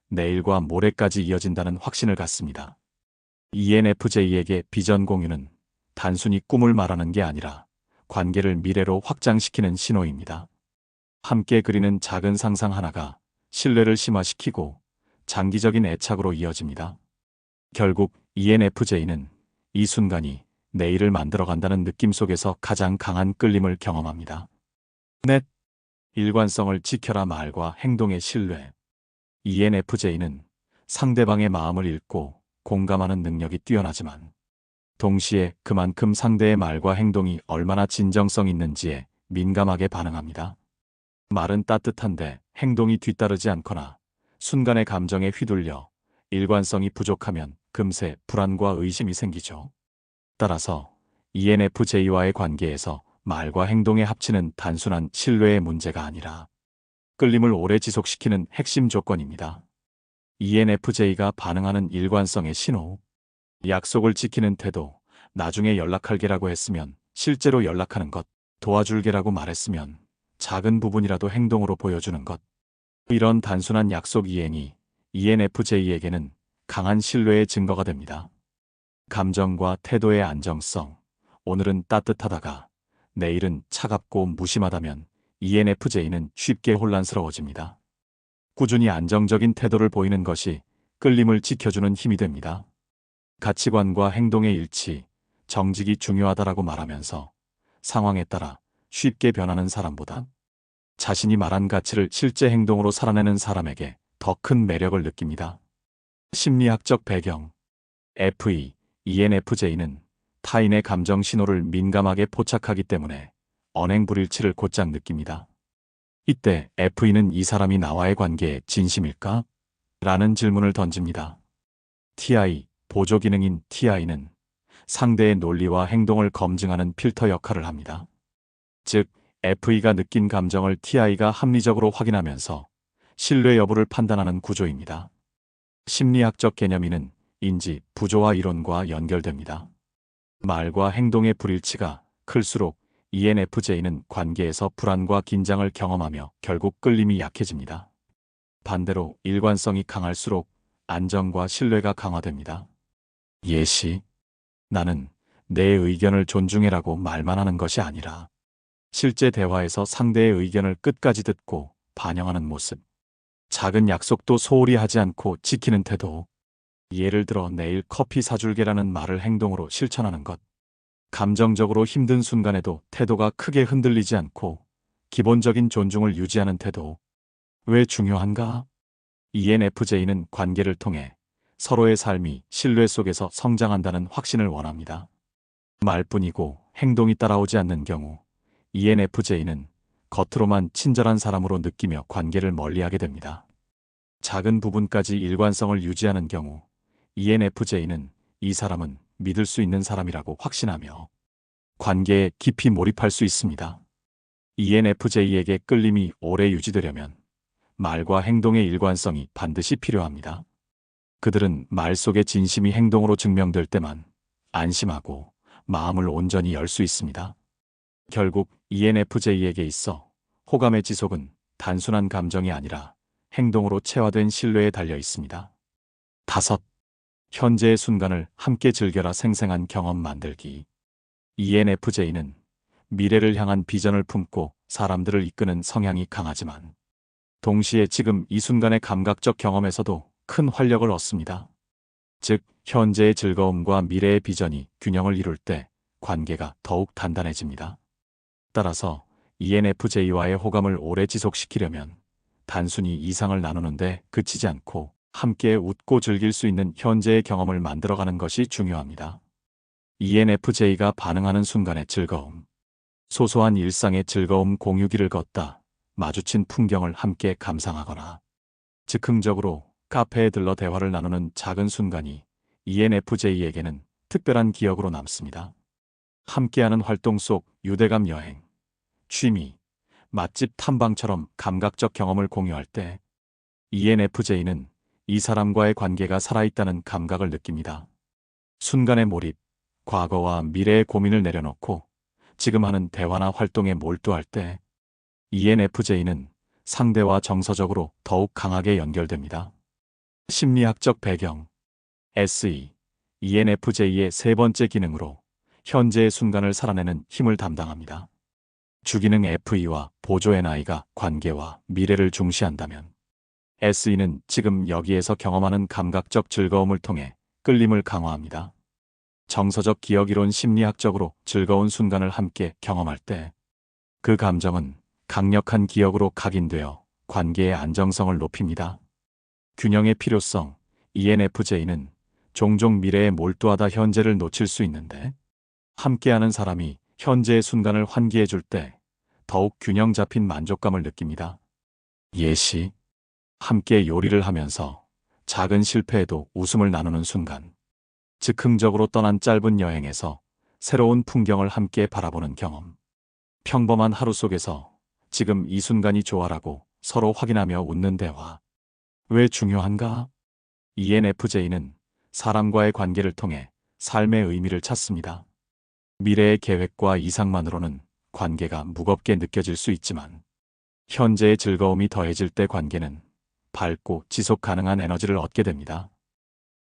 내일과 모레까지 이어진다는 확신을 갖습니다. ENFJ에게 비전 공유는 단순히 꿈을 말하는 게 아니라 관계를 미래로 확장시키는 신호입니다. 함께 그리는 작은 상상 하나가 신뢰를 심화시키고 장기적인 애착으로 이어집니다. 결국 ENFJ는 이 순간이 내일을 만들어간다는 느낌 속에서 가장 강한 끌림을 경험합니다. 넷. 일관성을 지켜라. 말과 행동의 신뢰. ENFJ는 상대방의 마음을 읽고 공감하는 능력이 뛰어나지만 동시에 그만큼 상대의 말과 행동이 얼마나 진정성 있는지에 민감하게 반응합니다. 말은 따뜻한데 행동이 뒤따르지 않거나 순간의 감정에 휘둘려 일관성이 부족하면 금세 불안과 의심이 생기죠. 따라서 ENFJ와의 관계에서 말과 행동의 합치는 단순한 신뢰의 문제가 아니라 끌림을 오래 지속시키는 핵심 조건입니다. ENFJ가 반응하는 일관성의 신호, 약속을 지키는 태도, 나중에 연락할게라고 했으면 실제로 연락하는 것, 도와줄게라고 말했으면 작은 부분이라도 행동으로 보여주는 것. 이런 단순한 약속 이행이 ENFJ에게는 강한 신뢰의 증거가 됩니다. 감정과 태도의 안정성, 오늘은 따뜻하다가 내일은 차갑고 무심하다면 ENFJ는 쉽게 혼란스러워집니다. 꾸준히 안정적인 태도를 보이는 것이 끌림을 지켜주는 힘이 됩니다. 가치관과 행동의 일치, 정직이 중요하다라고 말하면서 상황에 따라 쉽게 변하는 사람보다 자신이 말한 가치를 실제 행동으로 살아내는 사람에게 더 큰 매력을 느낍니다. 심리학적 배경 ENFJ는 타인의 감정 신호를 민감하게 포착하기 때문에 언행불일치를 곧장 느낍니다. 이때 F는 이 사람이 나와의 관계에 진심일까? 라는 질문을 던집니다. 보조기능인 TI는 상대의 논리와 행동을 검증하는 필터 역할을 합니다. 즉, FE가 느낀 감정을 TI가 합리적으로 확인하면서 신뢰 여부를 판단하는 구조입니다. 심리학적 개념이는 인지, 구조와 이론과 연결됩니다. 말과 행동의 불일치가 클수록 ENFJ는 관계에서 불안과 긴장을 경험하며 결국 끌림이 약해집니다. 반대로 일관성이 강할수록 안정과 신뢰가 강화됩니다. 예시, 나는 내 의견을 존중해라고 말만 하는 것이 아니라 실제 대화에서 상대의 의견을 끝까지 듣고 반영하는 모습. 작은 약속도 소홀히 하지 않고 지키는 태도. 예를 들어 내일 커피 사줄게라는 말을 행동으로 실천하는 것. 감정적으로 힘든 순간에도 태도가 크게 흔들리지 않고 기본적인 존중을 유지하는 태도. 왜 중요한가? ENFJ는 관계를 통해 서로의 삶이 신뢰 속에서 성장한다는 확신을 원합니다. 말뿐이고 행동이 따라오지 않는 경우 ENFJ는 겉으로만 친절한 사람으로 느끼며 관계를 멀리하게 됩니다. 작은 부분까지 일관성을 유지하는 경우 ENFJ는 이 사람은 믿을 수 있는 사람이라고 확신하며 관계에 깊이 몰입할 수 있습니다. ENFJ에게 끌림이 오래 유지되려면 말과 행동의 일관성이 반드시 필요합니다. 그들은 말 속의 진심이 행동으로 증명될 때만 안심하고 마음을 온전히 열 수 있습니다. 결국 ENFJ에게 있어 호감의 지속은 단순한 감정이 아니라 행동으로 체화된 신뢰에 달려 있습니다. 5. 현재의 순간을 함께 즐겨라. 생생한 경험 만들기. ENFJ는 미래를 향한 비전을 품고 사람들을 이끄는 성향이 강하지만 동시에 지금 이 순간의 감각적 경험에서도 큰 활력을 얻습니다. 즉, 현재의 즐거움과 미래의 비전이 균형을 이룰 때 관계가 더욱 단단해집니다. 따라서 ENFJ와의 호감을 오래 지속시키려면 단순히 이상을 나누는데 그치지 않고 함께 웃고 즐길 수 있는 현재의 경험을 만들어가는 것이 중요합니다. ENFJ가 반응하는 순간의 즐거움. 소소한 일상의 즐거움. 공유길을 걷다 마주친 풍경을 함께 감상하거나 즉흥적으로 카페에 들러 대화를 나누는 작은 순간이 ENFJ에게는 특별한 기억으로 남습니다. 함께하는 활동 속 유대감. 여행, 취미, 맛집 탐방처럼 감각적 경험을 공유할 때 ENFJ는 이 사람과의 관계가 살아있다는 감각을 느낍니다. 순간의 몰입, 과거와 미래의 고민을 내려놓고 지금 하는 대화나 활동에 몰두할 때 ENFJ는 상대와 정서적으로 더욱 강하게 연결됩니다. 심리학적 배경 ENFJ의 세 번째 기능으로 현재의 순간을 살아내는 힘을 담당합니다. 주기능 FE와 보조 NI가 관계와 미래를 중시한다면 SE는 지금 여기에서 경험하는 감각적 즐거움을 통해 끌림을 강화합니다. 정서적 기억이론. 심리학적으로 즐거운 순간을 함께 경험할 때 그 감정은 강력한 기억으로 각인되어 관계의 안정성을 높입니다. 균형의 필요성. ENFJ는 종종 미래에 몰두하다 현재를 놓칠 수 있는데, 함께하는 사람이 현재의 순간을 환기해 줄 때 더욱 균형 잡힌 만족감을 느낍니다. 예시, 함께 요리를 하면서 작은 실패에도 웃음을 나누는 순간, 즉흥적으로 떠난 짧은 여행에서 새로운 풍경을 함께 바라보는 경험, 평범한 하루 속에서 지금 이 순간이 좋아라고 서로 확인하며 웃는 대화. 왜 중요한가? ENFJ는 사람과의 관계를 통해 삶의 의미를 찾습니다. 미래의 계획과 이상만으로는 관계가 무겁게 느껴질 수 있지만, 현재의 즐거움이 더해질 때 관계는 밝고 지속 가능한 에너지를 얻게 됩니다.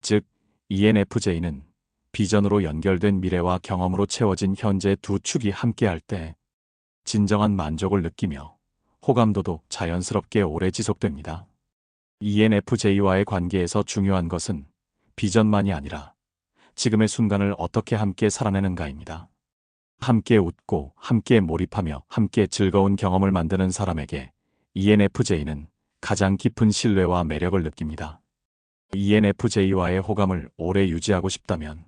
즉, ENFJ는 비전으로 연결된 미래와 경험으로 채워진 현재 두 축이 함께할 때 진정한 만족을 느끼며 호감도도 자연스럽게 오래 지속됩니다. ENFJ와의 관계에서 중요한 것은 비전만이 아니라 지금의 순간을 어떻게 함께 살아내는가입니다. 함께 웃고 함께 몰입하며 함께 즐거운 경험을 만드는 사람에게 ENFJ는 가장 깊은 신뢰와 매력을 느낍니다. ENFJ와의 호감을 오래 유지하고 싶다면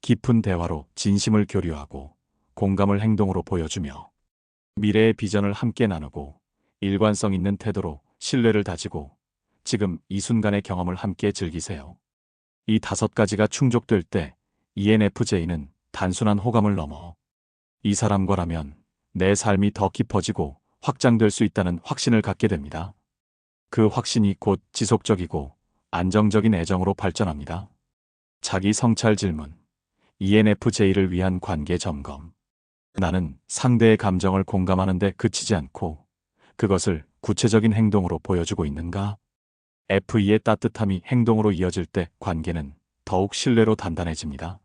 깊은 대화로 진심을 교류하고 공감을 행동으로 보여주며 미래의 비전을 함께 나누고 일관성 있는 태도로 신뢰를 다지고 지금 이 순간의 경험을 함께 즐기세요. 이 5가지가 충족될 때 ENFJ는 단순한 호감을 넘어 이 사람과라면 내 삶이 더 깊어지고 확장될 수 있다는 확신을 갖게 됩니다. 그 확신이 곧 지속적이고 안정적인 애정으로 발전합니다. 자기 성찰 질문. ENFJ를 위한 관계 점검. 나는 상대의 감정을 공감하는데 그치지 않고 그것을 구체적인 행동으로 보여주고 있는가? FE의 따뜻함이 행동으로 이어질 때 관계는 더욱 신뢰로 단단해집니다.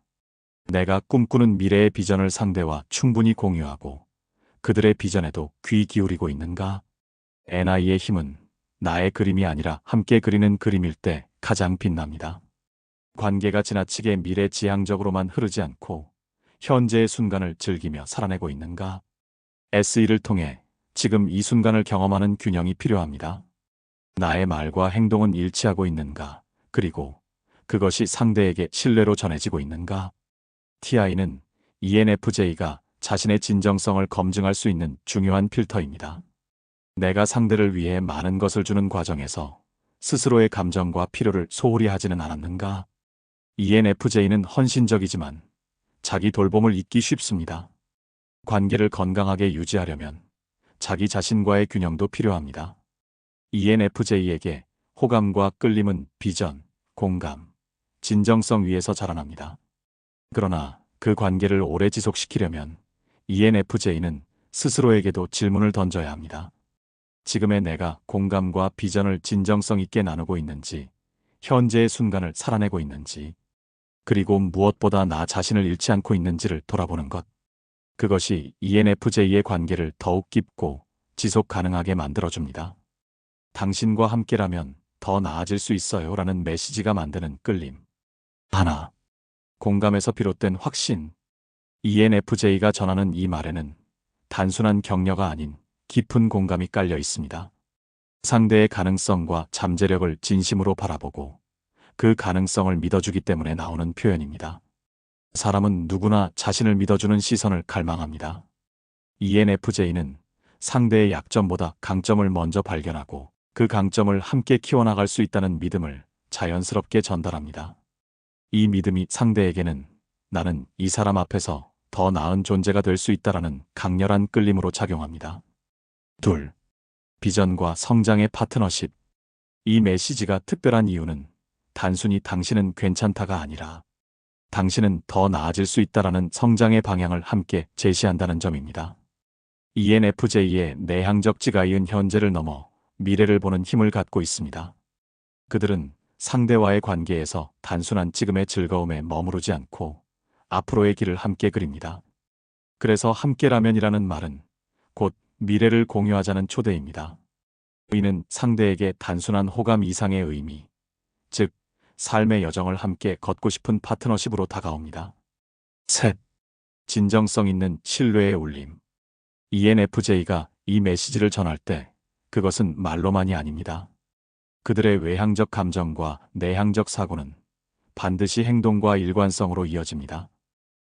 내가 꿈꾸는 미래의 비전을 상대와 충분히 공유하고 그들의 비전에도 귀 기울이고 있는가? NI의 힘은 나의 그림이 아니라 함께 그리는 그림일 때 가장 빛납니다. 관계가 지나치게 미래지향적으로만 흐르지 않고 현재의 순간을 즐기며 살아내고 있는가? SE를 통해 지금 이 순간을 경험하는 균형이 필요합니다. 나의 말과 행동은 일치하고 있는가? 그리고 그것이 상대에게 신뢰로 전해지고 있는가? TI는 ENFJ가 자신의 진정성을 검증할 수 있는 중요한 필터입니다. 내가 상대를 위해 많은 것을 주는 과정에서 스스로의 감정과 필요를 소홀히 하지는 않았는가? ENFJ는 헌신적이지만 자기 돌봄을 잊기 쉽습니다. 관계를 건강하게 유지하려면 자기 자신과의 균형도 필요합니다. ENFJ에게 호감과 끌림은 비전, 공감, 진정성 위에서 자라납니다. 그러나 그 관계를 오래 지속시키려면 ENFJ는 스스로에게도 질문을 던져야 합니다. 지금의 내가 공감과 비전을 진정성 있게 나누고 있는지, 현재의 순간을 살아내고 있는지, 그리고 무엇보다 나 자신을 잃지 않고 있는지를 돌아보는 것. 그것이 ENFJ의 관계를 더욱 깊고 지속 가능하게 만들어줍니다. 당신과 함께라면 더 나아질 수 있어요 라는 메시지가 만드는 끌림. 하나. 공감에서 비롯된 확신. ENFJ가 전하는 이 말에는 단순한 격려가 아닌 깊은 공감이 깔려 있습니다. 상대의 가능성과 잠재력을 진심으로 바라보고 그 가능성을 믿어주기 때문에 나오는 표현입니다. 사람은 누구나 자신을 믿어주는 시선을 갈망합니다. ENFJ는 상대의 약점보다 강점을 먼저 발견하고 그 강점을 함께 키워나갈 수 있다는 믿음을 자연스럽게 전달합니다. 이 믿음이 상대에게는 나는 이 사람 앞에서 더 나은 존재가 될 수 있다라는 강렬한 끌림으로 작용합니다. 둘. 비전과 성장의 파트너십. 이 메시지가 특별한 이유는 단순히 당신은 괜찮다가 아니라 당신은 더 나아질 수 있다라는 성장의 방향을 함께 제시한다는 점입니다. ENFJ의 내향적 지가이은 현재를 넘어 미래를 보는 힘을 갖고 있습니다. 그들은 상대와의 관계에서 단순한 지금의 즐거움에 머무르지 않고 앞으로의 길을 함께 그립니다. 그래서 함께라면이라는 말은 곧 미래를 공유하자는 초대입니다. 이는 상대에게 단순한 호감 이상의 의미, 즉 삶의 여정을 함께 걷고 싶은 파트너십으로 다가옵니다. 셋. 진정성 있는 신뢰의 울림. ENFJ가 이 메시지를 전할 때 그것은 말로만이 아닙니다. 그들의 외향적 감정과 내향적 사고는 반드시 행동과 일관성으로 이어집니다.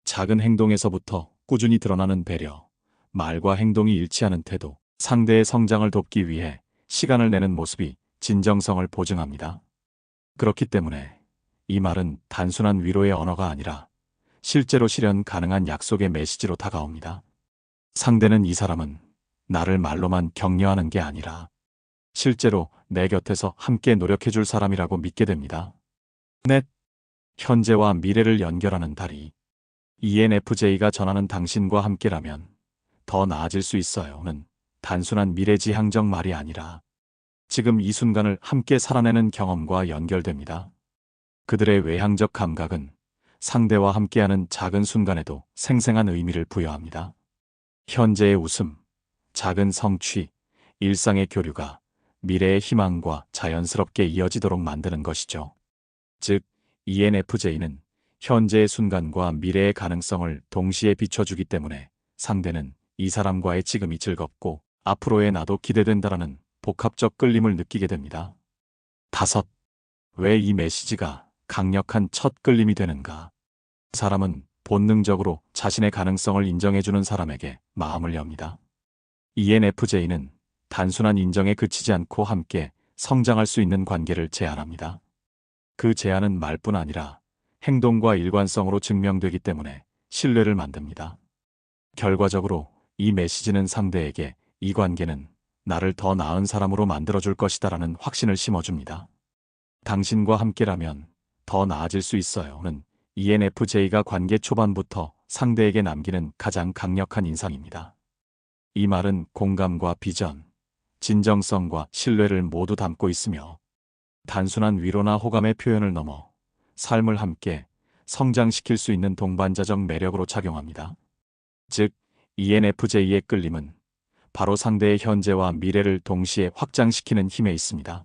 작은 행동에서부터 꾸준히 드러나는 배려, 말과 행동이 일치하는 태도, 상대의 성장을 돕기 위해 시간을 내는 모습이 진정성을 보증합니다. 그렇기 때문에 이 말은 단순한 위로의 언어가 아니라 실제로 실현 가능한 약속의 메시지로 다가옵니다. 상대는 이 사람은 나를 말로만 격려하는 게 아니라 실제로 내 곁에서 함께 노력해줄 사람이라고 믿게 됩니다. 넷, 현재와 미래를 연결하는 다리. ENFJ가 전하는 당신과 함께라면 더 나아질 수 있어요는 단순한 미래지향적 말이 아니라 지금 이 순간을 함께 살아내는 경험과 연결됩니다. 그들의 외향적 감각은 상대와 함께하는 작은 순간에도 생생한 의미를 부여합니다. 현재의 웃음, 작은 성취, 일상의 교류가 미래의 희망과 자연스럽게 이어지도록 만드는 것이죠. 즉, ENFJ는 현재의 순간과 미래의 가능성을 동시에 비춰주기 때문에 상대는 이 사람과의 지금이 즐겁고 앞으로의 나도 기대된다라는 복합적 끌림을 느끼게 됩니다. 다섯, 왜 이 메시지가 강력한 첫 끌림이 되는가? 사람은 본능적으로 자신의 가능성을 인정해주는 사람에게 마음을 엽니다. ENFJ는 단순한 인정에 그치지 않고 함께 성장할 수 있는 관계를 제안합니다. 그 제안은 말뿐 아니라 행동과 일관성으로 증명되기 때문에 신뢰를 만듭니다. 결과적으로 이 메시지는 상대에게 이 관계는 나를 더 나은 사람으로 만들어줄 것이다라는 확신을 심어줍니다. 당신과 함께라면 더 나아질 수 있어요는 ENFJ가 관계 초반부터 상대에게 남기는 가장 강력한 인상입니다. 이 말은 공감과 비전, 진정성과 신뢰를 모두 담고 있으며 단순한 위로나 호감의 표현을 넘어 삶을 함께 성장시킬 수 있는 동반자적 매력으로 작용합니다. 즉, ENFJ의 끌림은 바로 상대의 현재와 미래를 동시에 확장시키는 힘에 있습니다.